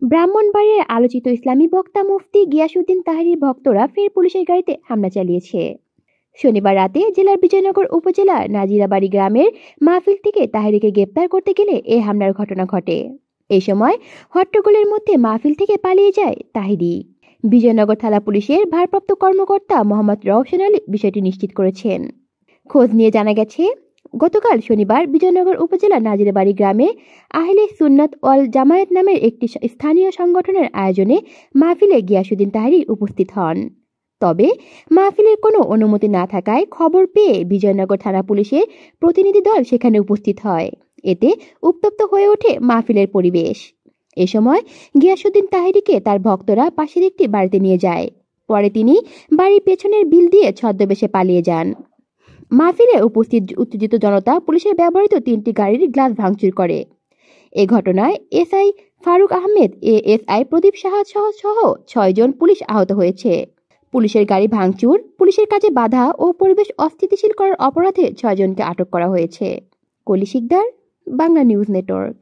ব্রাহ্মণবাড়িয়ার আলোচিত ইসলামী বক্তা মুফতি গিয়াসউদ্দিন তাহেরীর ভক্তরা ফের পুলিশের গাড়িতে হামলা চালিয়েছে। শনিবার রাতে জেলার বিজয়নগর উপজেলার নাজিরাবাড়ি গ্রামের মাহফিল থেকে তাহেরীকে গ্রেপ্তার করতে গেলে এ হামলার ঘটনা ঘটে। এই সময় হট্টগোলের মধ্যে মাহফিল থেকে পালিয়ে যায় তাহেরী। বিজয়নগর থানা পুলিশের ভারপ্রাপ্ত কর্মকর্তা মোহাম্মদ রওশন আলী বিষয়টি নিশ্চিত করেছেন। খোঁজ নিয়ে জানা গেছে, গতকাল শনিবার বিজয়নগর উপজেলার নাজিরাবাড়ি গ্রামে আহলে সুন্নাত ওয়াল জামায়াত নামের একটি স্থানীয় সংগঠনের আয়োজনে মাহফিলে গিয়াসউদ্দিন তাহেরী উপস্থিত হন। তবে মাহফিলের কোনো অনুমতি না থাকায় খবর পেয়ে বিজয়নগর থানা পুলিশের প্রতিনিধি দল সেখানে উপস্থিত হয়। এতে উত্তপ্ত হয়ে ওঠে মাহফিলের পরিবেশ। এ সময় গিয়াসউদ্দিন তাহেরীকে তার ভক্তরা পাশের একটি বাড়িতে নিয়ে যায়। পরে তিনি বাড়ির পেছনের বিল দিয়ে ছদ্মবেশে পালিয়ে যান। মাহফিলে উপস্থিত উত্তেজিত জনতা পুলিশের ব্যবহৃত 3টি গাড়ির গ্লাস ভাঙচুর করে। এ ঘটনায় এসআই ফারুক আহমেদ, এএসআই প্রদীপ সাহা সহ 6 জন পুলিশ আহত হয়েছে। পুলিশের গাড়ি ভাঙচুর, পুলিশের কাজে বাধা ও পরিবেশ অস্থিতিশীল করার অপরাধে 6 জনকে আটক করা হয়েছে। কলি শিকদার, বাংলা নিউজ নেটওয়ার্ক।